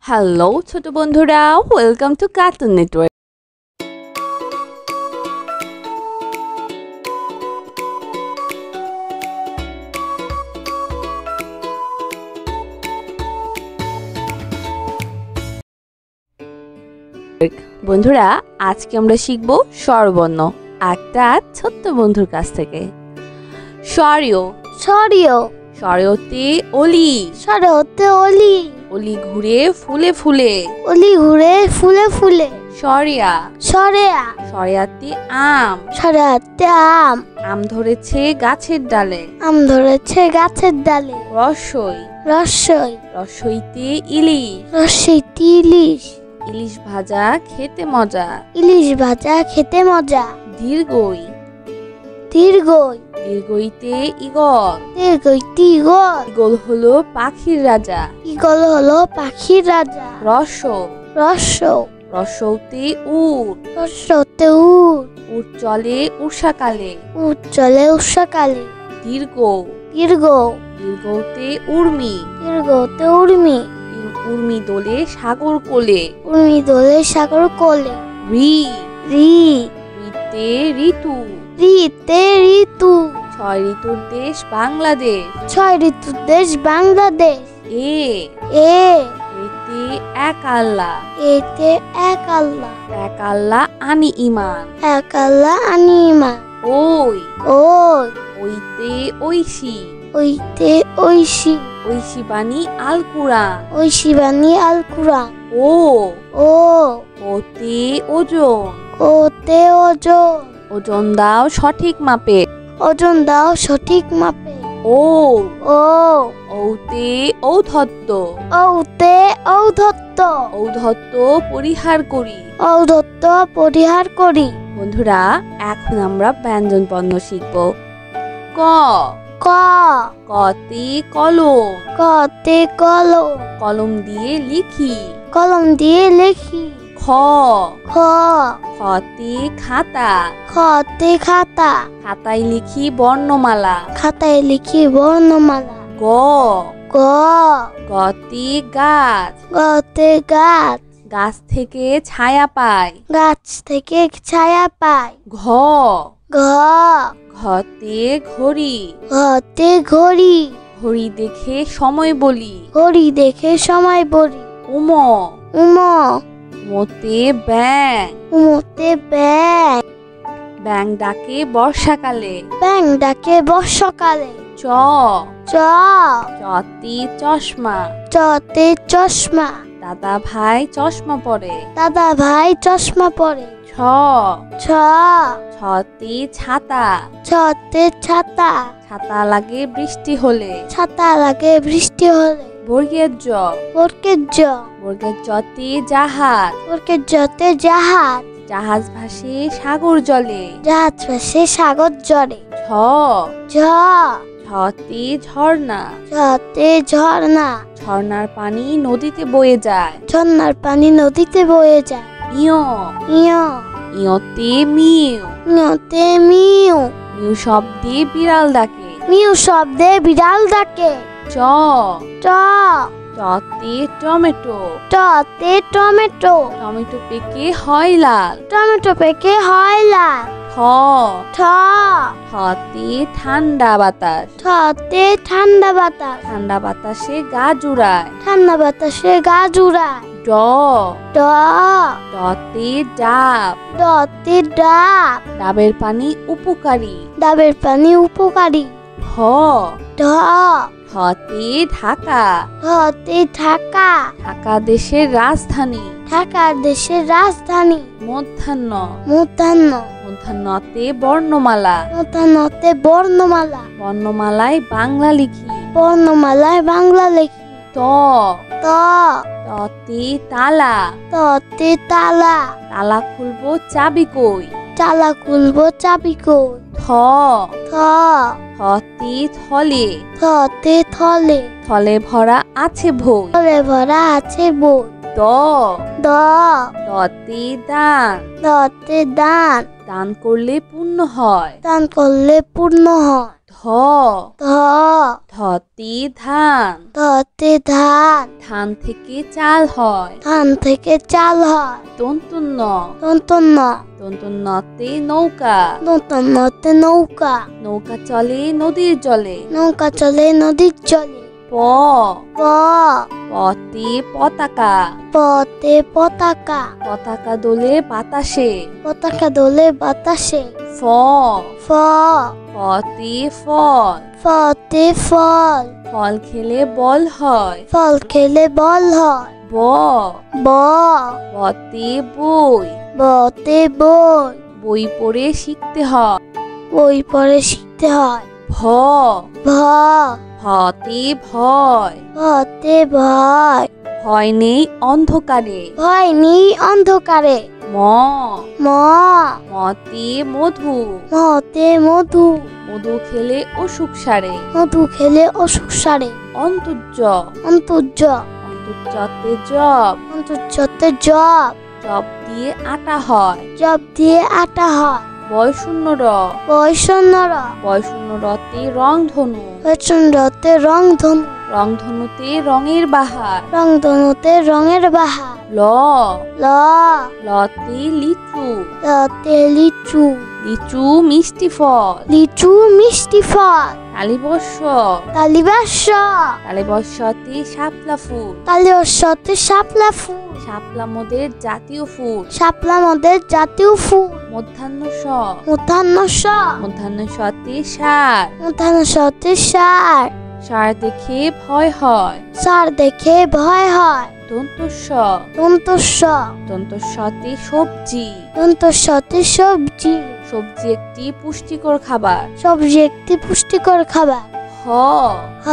Hello ছোট বন্ধুরা, welcome to cartoon network. বন্ধুরা, আজকে আমরা শিখব স্বরবর্ণ একটা ছোট্ট বন্ধুর কাছ থেকে। স্বরীয় সরিয় স্বরতে অলি, সরতে অলি অলি ঘুরে ফুলে ফুলে। অলি ঘুরে ফুলে ফুলে সরিয়া সরেয়া সরিয়াতে আম, সরাতে আম আম ধরেছে গাছের ডালে। আম ধরেছে গাছের ডালে রসই রসই রসইতে ইলিশ, রসইতে ইলিশ ইলিশ ভাজা খেতে মজা। ইলিশ ভাজা খেতে মজা দীর্ঘই দীর্ঘই দীর্ঘইতে ইগল, দীর্ঘইতে ইগল ইগল হলো পাখির রাজা। ইগল হলো পাখির রাজা রস রস রসৌতে উট, রসতে উট উট চলে উষাকালে। উট চলে উষাকালে দীর্ঘ দীর্ঘ দীর্ঘতে উর্মি, দীর্ঘতে উর্মি উর্মি দোলে সাগর কোলে। উর্মি দোলে সাগর কোলে রি রি রিতে ঋতু, ঋতে ঋতু ছয় ঋতুর দেশ বাংলাদেশ। ছয় ঋতুর দেশ বাংলাদেশ এ এ এতে এক আল্লাহ, এতে এক আল্লাহ এক আল্লাহ আনি ইমান। এক আল্লাহ আনিমা ওই ওই ওইতে ঐশী, ওইতে ঐশী ঐশী বাণী আল কুরআন। ঐশী বাণী আল কুরআন ও ও ওতে ওজন, ওতে ওজন ওজন দাও সঠিক মাপে। ওজন দাও সঠিক মাপে ও ও ঔতে ঔদ্ধত্য, ঔতে ঔদ্ধত্য ঔদ্ধত্য পরিহার করি। ঔদ্ধত্য পরিহার করি। বন্ধুরা, এখন আমরা ব্যঞ্জন বর্ণ শিখব। ক ক কতে কলম, কতে কলম কলম দিয়ে লিখি। কলম দিয়ে লেখি। খ খ খতে খাতা, খতে খাতা খাতায় লিখি বর্ণমালা। খাতায় লিখি বর্ণমালা। গ গ গতে গাছ, গতে গাছ গাছ থেকে ছায়া পায়। গাছ থেকে ছায়া পায়। ঘ ঘ ঘতে ঘড়ি, ঘতে ঘড়ি ঘড়ি দেখে সময় বলি। ঘড়ি দেখে সময় বলি। উম উম মতে ব্যাং, উমতে ব্যাং ব্যাং ডাকে বর্ষাকালে। ব্যাং ডাকে বর্ষাকালে। চ চ চতে চশমা, চতে চশমা দাদা ভাই চশমা পরে। দাদা ভাই চশমা পরে। ছ ছ ছতে ছাতা, ছতে ছাতা ছাতা লাগে বৃষ্টি হলে। ছাতা লাগে বৃষ্টি হলে। বর্গের জ বর্গের জ বর্গের জতে জাহাজ, বর্গের জতে জাহাজ জাহাজ ভাসে সাগর জলে। জাহাজ ভাসে সাগর জলে। ঝ ঝ ঝতে ঝর্ণা, ঝতে ঝর্ণা ঝর্ণার পানি নদীতে বয়ে যায়। ঝর্ণার পানি নদীতে বয়ে যায়। ইয় ইয় ইয়তে মিউ, ইয়তে মিউ মিউ শব্দে বিড়াল ডাকে। মিউ শব্দে বিড়াল ডাকে। চ ট চতে টমেটো, টতে টমেটো টমেটো পেকে হয় লাল। টমেটো পেকে হয় লাল। ঠ ঠ ঠতে ঠান্ডা বাতাস, ঠতে ঠান্ডা বাতাস ঠান্ডা বাতাসে গা জুড়ায়। ঠান্ডা বাতাসে গা জুড়ায়। ড ড ডতে ডাব, ডতে ডাব ডাবের পানি উপকারী। ডাবের পানি উপকারী। ঢ ঢ ঢতে ঢাকা, ঢতে ঢাকা ঢাকা দেশের রাজধানী। ঢাকা দেশের রাজধানী। মধ্যাহ্ন মধ্যাহ্ন মধ্যাহ্নতে বর্ণমালা, মধ্যাহ্নতে বর্ণমালা বর্ণমালায় বাংলা লিখি। বর্ণমালায় বাংলা লেখি। ত ত ততে তালা, ততে তালা তালা খুলবো চাবি কই। তালা খুলবো চাবি কই। থ থ থতে থলে, থতে থলে থলে ভরা আছে ভই। থলে ভরা আছে বই। দ দ দতে দান, দতে দান দান করলে পুণ্য হয়। দান করলে পূর্ণ হয়। ধ ধ ধতে ধান, ধতে ধান, ধান থেকে চাল হয়। ধান থেকে চাল হয়। দন্তুন্ন, দন্তন্য, দন্তুন্নতে নৌকা, দন্তন্যতে নৌকা, নৌকা চলে নদীর জলে। নৌকা চলে নদীর জলে। প, প, পতে পতাকা, পতে পতাকা, পতাকা দোলে বাতাসে। পতাকা দোলে বাতাসে। ফ, ফ, ফতে ফল, ফতে ফল, ফল খেলে বল হয়। ফল খেলে বল হয়। ব, ব, বতে বই, বতে বই, বই পড়ে শিখতে হয়। বই পড়ে শিখতে হয়। ভ, ভ, ভতে ভয়, ভতে ভয়, ভয় নেই অন্ধকারে। ভয় নেই অন্ধকারে। ম, ম, মতে মধু, মতে মধু, মধু খেলে অসুখ সারে। মধু খেলে অসুখ সারে। অন্তর্য, অন্তর্য, অন্তর্যতে জব, অন্তর্যতে জব, জব দিয়ে আটা হয়। জব দিয়ে আটা হয়। বয়শূন্য র, বৈষণ্যর, বয়শূন্য রতে রংধনু, প্রচণ্ডতে রংধনু, রংধনুতে রঙের বাহার। রংধনুতে রঙের বাহার। ল, ল, লতে লিচু, লতে লিচু, লিচু মিষ্টি ফল। লিচু মিষ্টি ফল। তালিবর্ষ, তালিবাস্য, তালিবর্ষতে শাপলা ফুল, তালিবর্ষতে শাপলা ফুল, শাপলা মোদের জাতীয় ফুল। শাপলা মদের জাতীয় ফুল। মধ্যাহ্ন স, মধ্যাহ্ন স, মধ্যাহ্ন সতে সার, মধ্যাহ্ন সতে সার, সার দেখে ভয় হয়। সার দেখে ভয় হয়। দন্তস্ব, দন্তস্ব, দন্তস্বতে সবজি, দন্তস্বতে সবজি, সবজি একটি পুষ্টিকর খাবার। সবজি একটি পুষ্টিকর খাবার। হ, হ,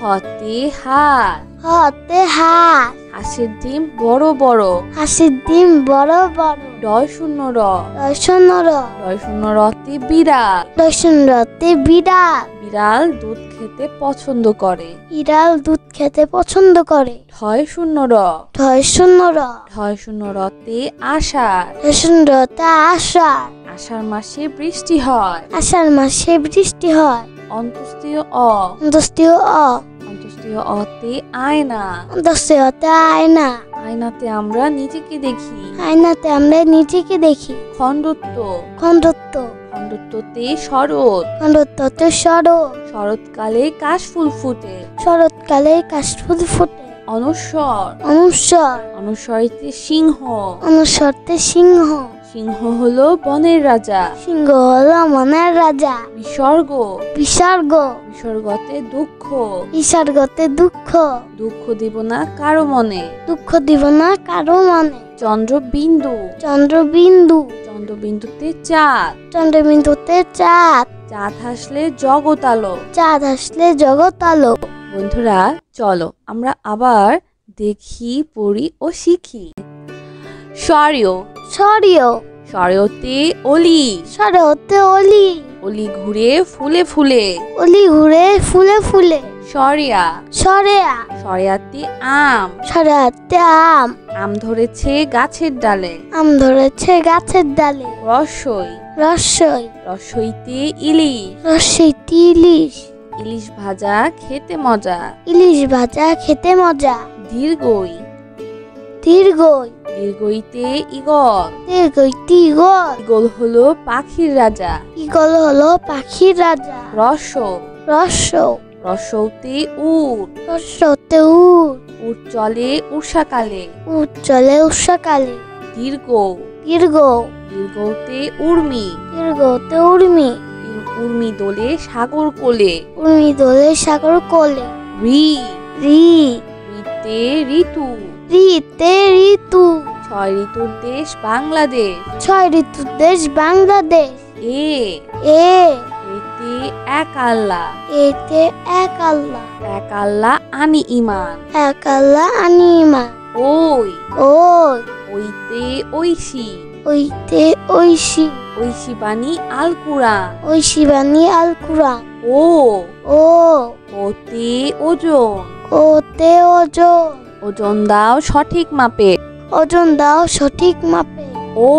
হতে হাত, হতে হাত, হাঁসের ডিম বড় বড়। হাসির ডিম বড় বড়। ডয় শূন্য র, দর্শনর, ডয় শূন্য রতে বিড়াল, দর্শনরতে বিড়াল, বিড়াল দুধ খেতে পছন্দ করে। বিড়াল দুধ খেতে পছন্দ করে। ঢয় শূন্য র, ধর্ষণর, ঢয় শূন্য রতে আষাঢ়, ধর্ষণরতে আষাঢ়, আষাঢ় মাসে বৃষ্টি হয়। আষাঢ় মাসে বৃষ্টি হয়। অন্তস্তীয় অ, দস্তীয় অ, অন্তস্তীয় অতে আয়না, দস্তীয়তে আয়না, আয়নাতে আমরা নিজেকে দেখি। আয়নাতে আমরা নিজেকে দেখি। খণ্ডত্ব, খণ্ডত্ব, খণ্ডত্বতে শরৎ, খণ্ডত্বতে শরৎ, শরৎকালে কাশফুল ফুটে। শরৎকালে কাশফুল ফোটে। অনস্বর, অনুস্বর, অনুস্বরিতে সিংহ, অনুস্বরতে সিংহ, সিংহ হলো বনের রাজা। সিংহ হলো মনের রাজা। বিসর্গ, বিসর্গ, বিসর্গতে দুঃখ, বিসর্গতে দুঃখ, দুঃখ দিব না কারো মনে। দুঃখ দিব না কারো মনে। চন্দ্রবিন্দু, চন্দ্রবিন্দু, চন্দ্রবিন্দুতে চাঁদ, চন্দ্রবিন্দুতে চাঁদ, চাঁদ হাসলে জগৎ আলো। চাঁদ আসলে জগৎ আলো। বন্ধুরা চলো আমরা আবার দেখি, পড়ি ও শিখি। স্বরীয়, সরিয়, স্বরীয়তে অলি, সরতে অলি, অলি ঘুরে ফুলে ফুলে। অলি ঘুরে ফুলে ফুলে। সরিয়া, সরেয়া, সরিয়াতে আম, সরাতে আম, আম ধরেছে গাছের ডালে। আম ধরেছে গাছের ডালে। রসই, রসই, রসইতে ইলিশ, রসইতে ইলিশ, ইলিশ ভাজা খেতে মজা। ইলিশ ভাজা খেতে মজা। দীর্ঘই, দীর্ঘই, দীর্ঘইতে ইগল, দীর্ঘইতে ইগল, ইগল হলো পাখির রাজা। ইগল হলো পাখির রাজা। রস, রস, রসৌতে উট, রসতে উট, উট চলে উষাকালে। উট চলে উষাকালে। দীর্ঘ, দীর্ঘ, দীর্ঘতে উর্মি, দীর্ঘতে উর্মি, উর্মি দোলে সাগর কোলে। উর্মি দোলে সাগর কোলে। রি, রি, রিতে ঋতু, রিতে ঋতু, ছয় ঋতুর দেশ বাংলাদেশ। ছয় ঋতুর দেশ বাংলাদেশ। এ, এ, এতে এক আল্লাহ, এতে এক আল্লাহ, এক আল্লাহ আনি ইমান। এক আল্লাহ আনিমা। ওই, ওই, ওইতে ঐশী, ওইতে ঐশী, ঐশী বাণী আল কুরআন। ঐশী বাণী আল কুরআন। ও, ও, ওতে ওজন, ওতে ওজন, ওজন দাও সঠিক মাপে। ওজন দাও সঠিক মাপে। ও,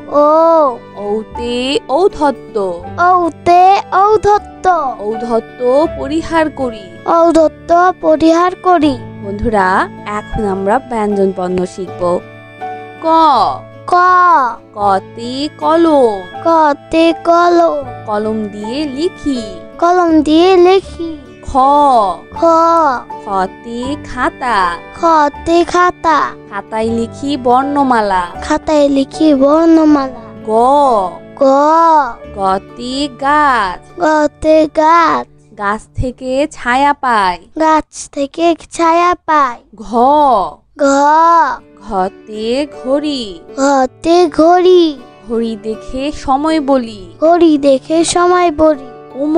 ও, ঔতে ঔদ্ধত্য। ঔতে ঔদ্ধত্য। ঔদ্ধত্য পরিহার করি। ঔদ্ধত্য পরিহার করি। বন্ধুরা, এখন আমরা ব্যঞ্জন বর্ণ শিখব। ক। ক। কতে কলম। কতে কলম। কলম দিয়ে লিখি। কলম দিয়ে লিখি। খ। খ। খতে খাতা। খতে খাতা। খাতায় লিখি বর্ণমালা। খাতায় লিখি বর্ণমালা। গ। গ। গতে গাছ। গতে গাছ। গাছ থেকে ছায়া পায়। গাছ থেকে ছায়া পায়। ঘ। ঘ। ঘতে ঘড়ি। ঘতে ঘড়ি। ঘড়ি দেখে সময় বলি। ঘড়ি দেখে সময় বলি। উম।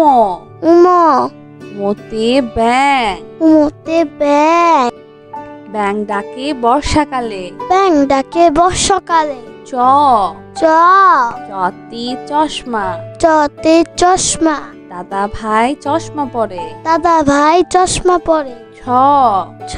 উম। মতে ব্যাং। উমতে ব্যাং। ব্যাং ডাকে বর্ষাকালে। ব্যাং ডাকে বর্ষাকালে। চ। চ। চতে চশমা। চতে চশমা। দাদা ভাই চশমা পরে। দাদা ভাই চশমা পরে। ছ। ছ।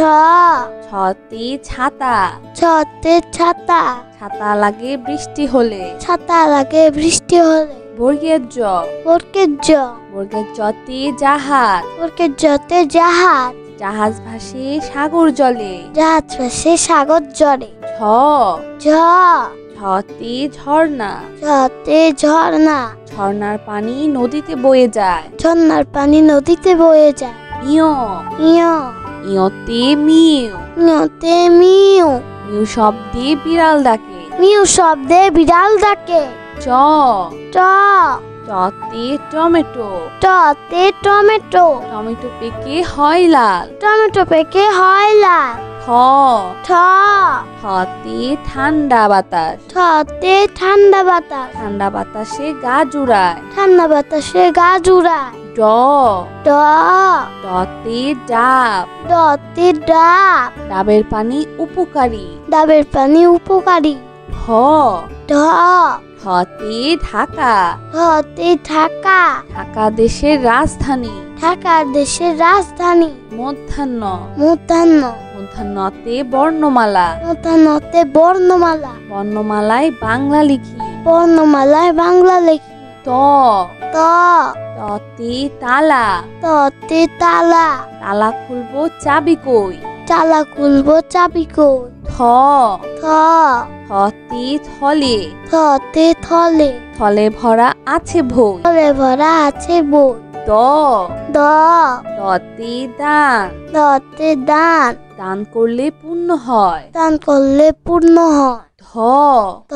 ছতে ছাতা। ছতে ছাতা। ছাতা লাগে বৃষ্টি হলে। ছাতা লাগে বৃষ্টি হলে। বর্গের জ। বর্গের জ। বর্গের জতে জাহাজ। বর্গের জতে জাহাজ। জাহাজ ভাসে সাগর জলে। জাহাজ ভাসে সাগর জলে। ঝ। ঝ। ঝতে ঝর্ণা। ঝতে ঝর্ণা। ঝর্ণার পানি নদীতে বয়ে যায়। ঝর্ণার পানি নদীতে বয়ে যায়। ইয়। ইয়। ইয়তে মিউ। ইয়তে মিউ। মিউ শব্দে বিড়াল ডাকে। মিউ শব্দে বিড়াল ডাকে। চ। ট। চতে টমেটো। টতে টমেটো। টমেটো পেকে হয় লাল। টমেটো পেকে হয় লাল। ঠ। ঠ। ঠতে ঠান্ডা বাতাস। ঠতে ঠান্ডা বাতাস। ঠান্ডা বাতাসে গা জুড়ায়। ঠান্ডা বাতাসে গা জুড়ায়। ড। ড। ডতে ডাব। ডতে ডাব। ডাবের পানি উপকারী। ডাবের পানি উপকারী। ঢ। ঢ। ঢতে ঢাকা। ঢতে ঢাকা। ঢাকা দেশের রাজধানী। ঢাকা দেশের রাজধানী। মধ্যাহ্ন। মধ্যাহ্ন। মধ্যাহ্নতে বর্ণমালা। মধ্যাহ্নতে বর্ণমালা। বর্ণমালায় বাংলা লিখি। বর্ণমালায় বাংলা লেখি। ত। ত। ততে তালা। ততে তালা। তালা খুলবো চাবি কই। তালা খুলবো চাবি কই। থ। থ। থতে থলে। থতে থলে। থলে ভরা আছে ভই। থলে ভরা আছে বই। দ। দ। দতে দান। দতে দান। দান করলে পুণ্য হয়। দান করলে পূর্ণ হয়। ধ। ধ।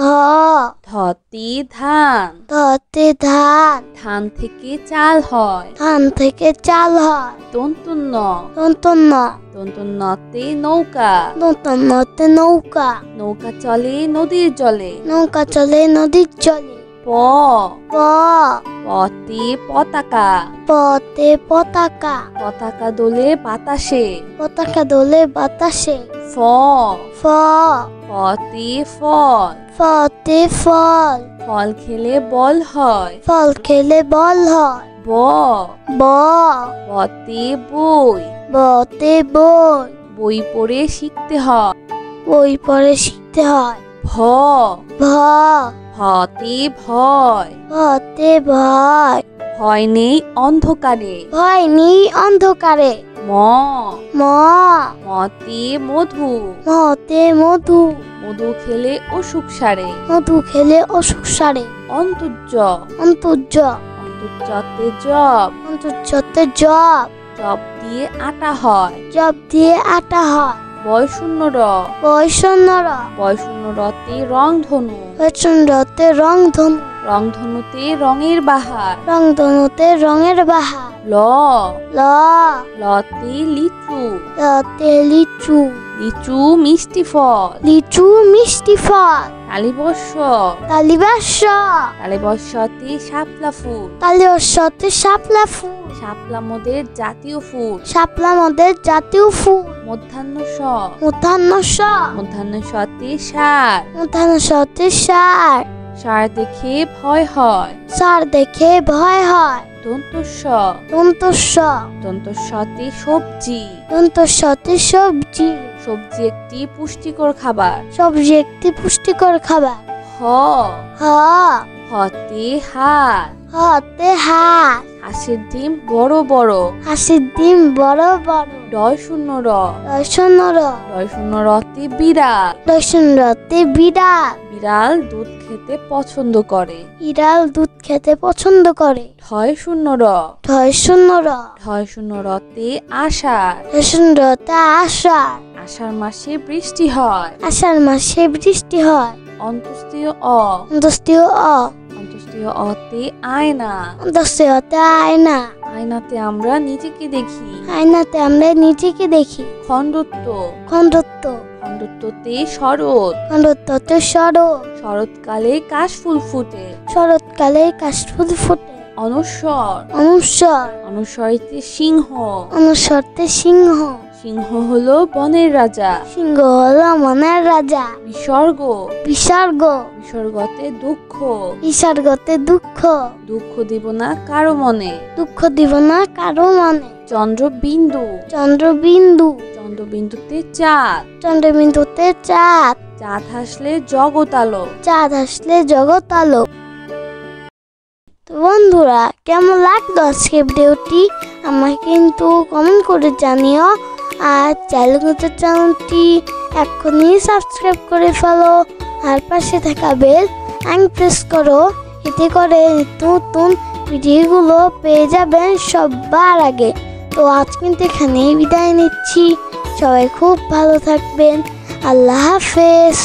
ধতে ধান। ধতে ধান। ধান থেকে চাল হয়। ধান থেকে চাল হয়। দন্তন্য। দন্তন্য। দন্তন্যতে নৌকা। দন্তন্যতে নৌকা। নৌকা চলে নদীর জলে। নৌকা চলে নদীর জলে। প। প। পতে পতাকা। পতে পতাকা। পতাকা দোলে বাতাসে। পতাকা দোলে বাতাসে। ফ। ফ। ফতে ফল। ফতে ফল। ফল খেলে বল হয়। ফল খেলে বল হয়। ব। ব। বতে বই। বতে বই। বই পড়ে শিখতে হয়। বই পড়ে শিখতে হয়। ভ। ভ। ভতে ভয়। ভতে ভয়। ভয় নেই অন্ধকারে। ভয় নেই অন্ধকারে। ম। ম। মতে মধু। মতে মধু। মধু খেলে অসুখ সারে। মধু খেলে অসুখ সারে। অন্তর্য। অন্তর্য। অন্তর্যতে জব। অন্তর্যতে জব। জব দিয়ে আটা হয়। জব দিয়ে আটা হয়। বয়শূন্য র। বৈষণ্যর। বয়শূন্য রতে রংধনু। প্রচণ্ডতে রংধনু। রংধনুতে রঙের বাহার। রংধনুতে রঙের বাহার। ল। ল। লতে লিচু। লতে লিচু। লিচু মিষ্টি ফল। লিচু মিষ্টি ফল। তালিবর্ষ। তালিবাস্য। তালিবর্ষতে শাপলা ফুল। তালিবর্ষতে শাপলা ফুল। শাপলা মোদের জাতীয় ফুল। শাপলা মদের জাতীয় ফুল। মধ্যাহ্ন স। মধ্যাহ্ন স। মধ্যাহ্ন সতে সার। মধ্যাহ্ন সতে সার। সার দেখে ভয় হয়। সার দেখে ভয় হয়। দন্তস্ব। দন্তস্ব। দন্তস্বতে সবজি। দন্তস্বতে সবজি। সবজি একটি পুষ্টিকর খাবার। সবজি একটি পুষ্টিকর খাবার। হ। হ। হতে হাত, হতে হাত, হাঁসের ডিম বড় বড়, হাসির ডিম বড় বড়, ডয় শূন্য র, রসুন র, ডয় শূন্য রতে বিড়াল, রসুন রতে বিড়াল, বিড়াল দুধ খেতে পছন্দ করে। বিড়াল দুধ খেতে পছন্দ করে। ঢয় শূন্য র, ঢয় শূন্য র, ঢয় শূন্য রতে আষাঢ়, রসুন রতে আষাঢ়, আষাঢ় মাসে বৃষ্টি হয়। আষাঢ় মাসে বৃষ্টি হয়। অন্তস্তীয় অ, দস্তিও অ, অন্তস্তীয় অতে আয়না, দস্তিওতে আয়না, আয়নাতে আমরা নিজেকে দেখি। আয়নাতে আমরা নিজেকে দেখি। খণ্ডত্ব, খণ্ডত্ব, খণ্ডত্বতে শরৎ, খণ্ডত্বতে শরৎ, শরৎকালে কাশফুল ফুটে। শরৎকালে কাশফুল ফোটে। অনস্বর, অনুস্বর, অনুস্বরেতে সিংহ, অনুস্বরতে সিংহ, সিংহ হলো বনের রাজা। সিংহ হলো মনের রাজা। বিসর্গ, বিসর্গ, বিসর্গতে দুঃখ, বিসর্গতে দুঃখ, দুঃখ দিব না কারো মনে। দুঃখ দিব না কারো মনে। চন্দ্রবিন্দু, চন্দ্রবিন্দু, চন্দ্রবিন্দুতে চাঁদ, চন্দ্রবিন্দুতে চাঁদ, চাঁদ হাসলে জগৎ আলো। চাঁদ আসলে জগৎ আলো। তো বন্ধুরা, কেমন লাগলো আজকে ভিডিওটি আমাকে কিন্তু কমেন্ট করে জানিও। আর চ্যানেলটি এখনই সাবস্ক্রাইব করে ফেলো, আর পাশে থাকা বেল প্রেস করো। এতে করে নতুন ভিডিওগুলো পেয়ে যাবেন সবার আগে। তো আজ কিন্তু এখানেই বিদায় নিচ্ছি। সবাই খুব ভালো থাকবেন। আল্লাহ হাফেজ।